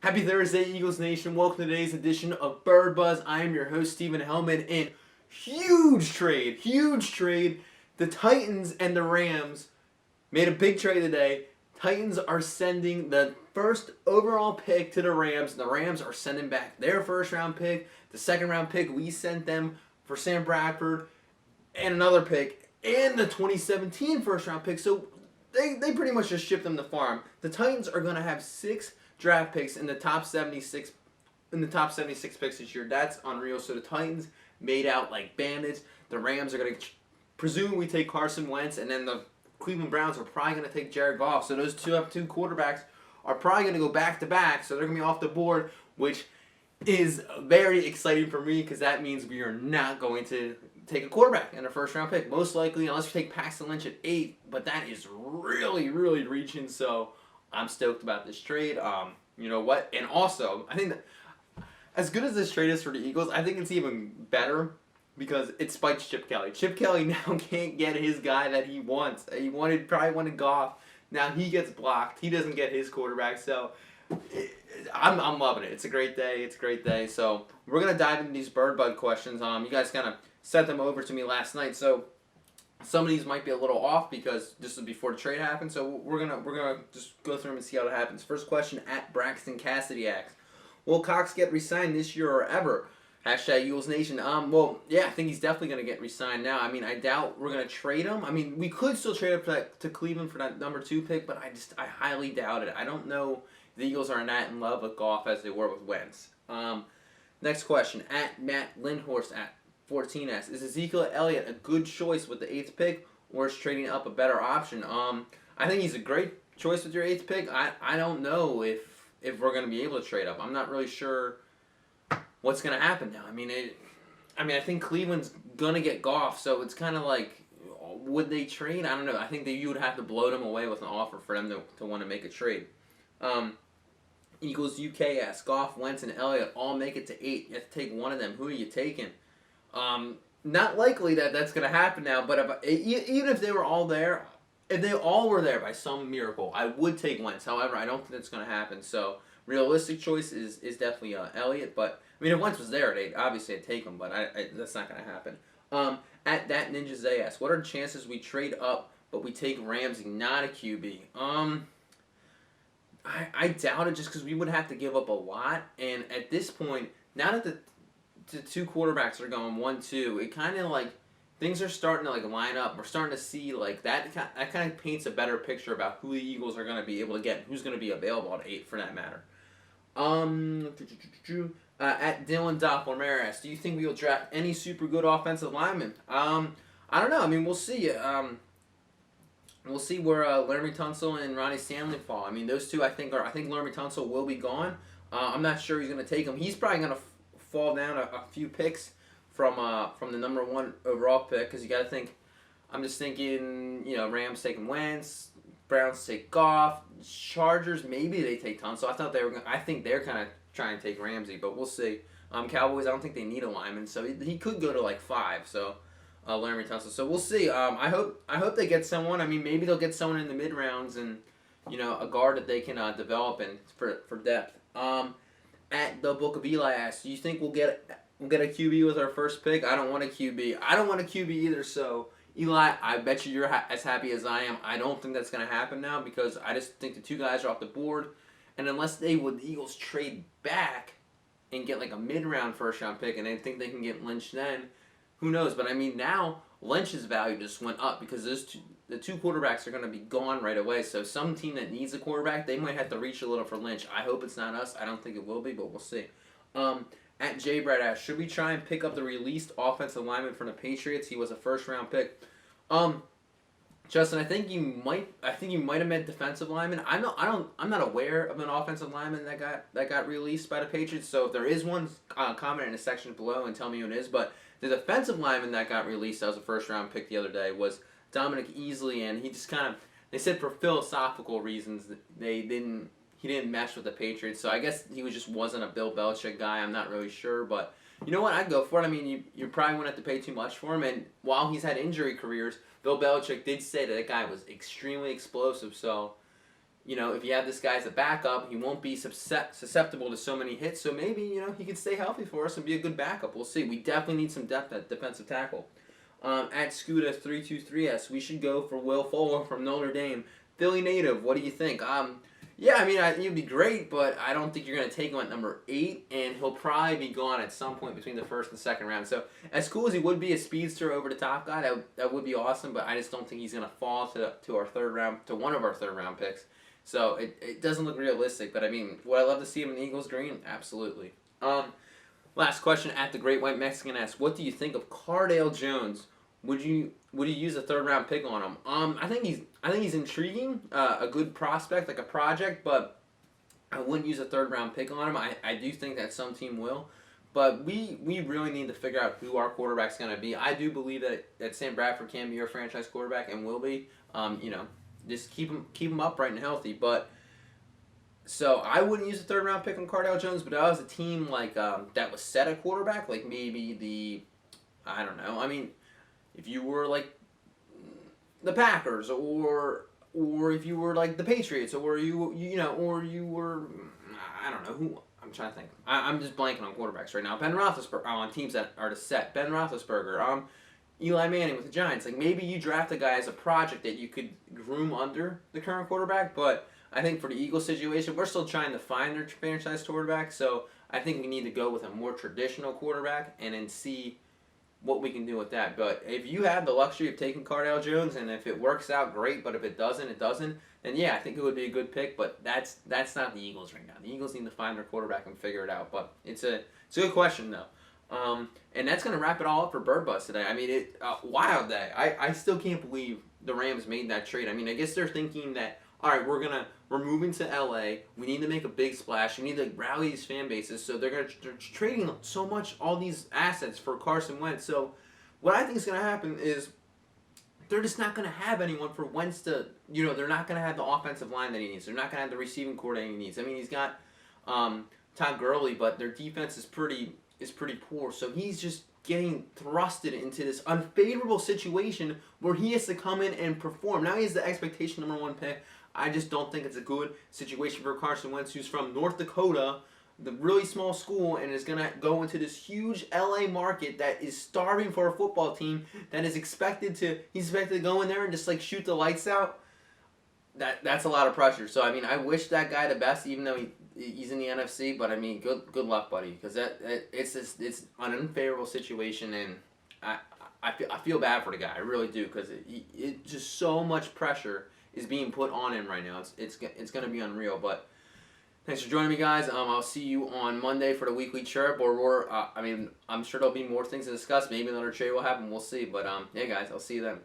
Happy Thursday, Eagles Nation. Welcome to today's edition of Bird Buzz. I am your host, Stephen Hellmann, and huge trade. The Titans and the Rams made a big trade today. Titans are sending the first overall pick to the Rams, and the Rams are sending back their first round pick. The second round pick we sent them for Sam Bradford, and another pick, and the 2017 first round pick. So they pretty much just shipped them the farm. The Titans are going to have 6 draft picks in the top 76 picks this year. That's unreal. So the Titans made out like bandits. The Rams are going to presumably take Carson Wentz, and then the Cleveland Browns are probably going to take Jared Goff. So those two quarterbacks are probably going to go back to back. So they're going to be off the board, which is very exciting for me because that means we are not going to take a quarterback in a first round pick. Most likely, unless we take Paxton Lynch at 8, but that is really reaching. So I'm stoked about this trade. You know what? And also, I think that as good as this trade is for the Eagles, I think it's even better because it spikes Chip Kelly. Chip Kelly now can't get his guy that he wants. He probably wanted Goff. Now he gets blocked. He doesn't get his quarterback. So I'm loving it. It's a great day. So we're gonna dive into these Bird Bud questions. You guys kind of sent them over to me last night. So some of these might be a little off because this was before the trade happened. So we're gonna just go through them and see how it happens. First question at Braxton Cassidy asks, will Cox get re-signed this year or ever? Hashtag Eagles Nation. Well, yeah, I think he's definitely going to get re-signed now. I mean, I doubt we're going to trade him. I mean, we could still trade up to Cleveland for that number 2 pick, but I highly doubt it. I don't know if the Eagles are not in love with Goff as they were with Wentz. Next question, at Matt Lindhorst at 14 asks, is Ezekiel Elliott a good choice with the 8th pick, or is trading up a better option? I think he's a great choice with your 8th pick. I don't know if we're going to be able to trade up. I'm not really sure what's going to happen now. I mean, I think Cleveland's going to get Goff, so it's kind of like, would they trade? I don't know. I think that you would have to blow them away with an offer for them to want to make a trade. Eagles UK asks, Goff, Wentz, and Elliott all make it to 8. You have to take one of them. Who are you taking? Not likely that's going to happen now, but even if they were all there, if they all were there by some miracle, I would take Wentz. However, I don't think that's going to happen. So realistic choice is definitely Elliott, but I mean, if Wentz was there, obviously I'd take him, but that's not going to happen. At that Ninja Zay asks, what are the chances we trade up, but we take Ramsey, not a QB? I doubt it just because we would have to give up a lot, and at this point, now that the 2 quarterbacks are going 1-2, it kind of like things are starting to like line up. We're starting to see like that kind of paints a better picture about who the Eagles are going to be able to get, and who's going to be available at 8 for that matter. At Dylan Doppler asks, do you think we will draft any super good offensive linemen? I don't know. I mean, we'll see. We'll see where Laremy Tunsil and Ronnie Stanley fall. I mean, those two I think Laremy Tunsil will be gone. I'm not sure he's going to take him. He's probably going to fall down a few picks from the number 1 overall pick because you got to think. I'm just thinking, Rams taking Wentz, Browns take Goff, Chargers maybe they take Tunsil. I think they're kind of trying to take Ramsey, but we'll see. Cowboys, I don't think they need a lineman, so he could go to like 5. So Laremy Tunsil. So we'll see. I hope they get someone. I mean, maybe they'll get someone in the mid rounds and a guard that they can develop in for depth. At the Book of Eli asks, do you think we'll get a QB with our first pick? I don't want a QB. I don't want a QB either. So Eli, I bet you're as happy as I am. I don't think that's going to happen now because I just think the 2 guys are off the board. And unless the Eagles trade back and get like a mid-round first-round pick and they think they can get Lynch then, who knows? But I mean, now Lynch's value just went up because the 2 quarterbacks are going to be gone right away. So some team that needs a quarterback, they might have to reach a little for Lynch. I hope it's not us. I don't think it will be, but we'll see. At J. Brad asks, should we try and pick up the released offensive lineman from the Patriots? He was a first-round pick. Justin, I think you might have meant defensive lineman. I'm not aware of an offensive lineman that got released by the Patriots. So if there is one, comment in the section below and tell me who it is. But the defensive lineman that got released, that was a first round pick the other day, was Dominic Easley, and he just they said for philosophical reasons that he didn't mesh with the Patriots. So I guess he just wasn't a Bill Belichick guy. I'm not really sure, but you know what? I'd go for it. I mean, you probably wouldn't have to pay too much for him. And while he's had injury careers, Bill Belichick did say that guy was extremely explosive. So you know, if you have this guy as a backup, he won't be susceptible to so many hits. So maybe, you know, he can stay healthy for us and be a good backup. We'll see. We definitely need some depth at defensive tackle. At Scuda323S, we should go for Willful from Notre Dame. Philly native, what do you think? Yeah, I mean, he'd be great, but I don't think you're going to take him at number 8, and he'll probably be gone at some point between the first and second round. So as cool as he would be a speedster over the top guy, that would be awesome, but I just don't think he's going to fall to our third round, to one of our third round picks. So it doesn't look realistic, but I mean, would I love to see him in the Eagles green? Absolutely. Last question at the Great White Mexican asks, what do you think of Cardale Jones? Would you use a third round pick on him? I think he's intriguing, a good prospect, like a project, but I wouldn't use a third round pick on him. I do think that some team will, but we really need to figure out who our quarterback's going to be. I do believe that Sam Bradford can be our franchise quarterback and will be. You know, just keep him upright and healthy. But so I wouldn't use a third round pick on Cardale Jones, but if I was a team like that was set at quarterback, like maybe I don't know. I mean, if you were like the Packers, or if you were like the Patriots, or you know, or you were, I don't know who. I'm trying to think. I'm just blanking on quarterbacks right now. Ben Roethlisberger on teams that are to set. Ben Roethlisberger. Eli Manning with the Giants. Like maybe you draft a guy as a project that you could groom under the current quarterback, but I think for the Eagles situation, we're still trying to find their franchise quarterback. So I think we need to go with a more traditional quarterback and then see what we can do with that. But if you have the luxury of taking Cardale Jones, and if it works out, great. But if it doesn't, it doesn't. Then yeah, I think it would be a good pick. But that's not the Eagles right now. The Eagles need to find their quarterback and figure it out. But it's a good question though. And that's gonna wrap it all up for Bird Bus today. I mean, wild day. I still can't believe the Rams made that trade. I mean, I guess they're thinking that, all right, we're moving to LA. We need to make a big splash. We need to rally these fan bases. So they're trading so much, all these assets for Carson Wentz. So what I think is going to happen is they're just not going to have anyone for Wentz to, you know, they're not going to have the offensive line that he needs. They're not going to have the receiving core that he needs. I mean, he's got Todd Gurley, but their defense is pretty poor. So he's just getting thrusted into this unfavorable situation where he has to come in and perform. Now he has the expectation number 1 pick. I just don't think it's a good situation for Carson Wentz, who's from North Dakota, the really small school, and is going to go into this huge LA market that is starving for a football team that is expected to go in there and just like shoot the lights out. That's a lot of pressure. So I mean, I wish that guy the best, even though he's in the NFC. But I mean, good luck, buddy, because it's an unfavorable situation, and I feel bad for the guy. I really do, because it just so much pressure is being put on him right now. It's going to be unreal. But thanks for joining me, guys. I'll see you on Monday for the weekly chirp, or I mean, I'm sure there'll be more things to discuss. Maybe another trade will happen. We'll see. But yeah, guys, I'll see you then.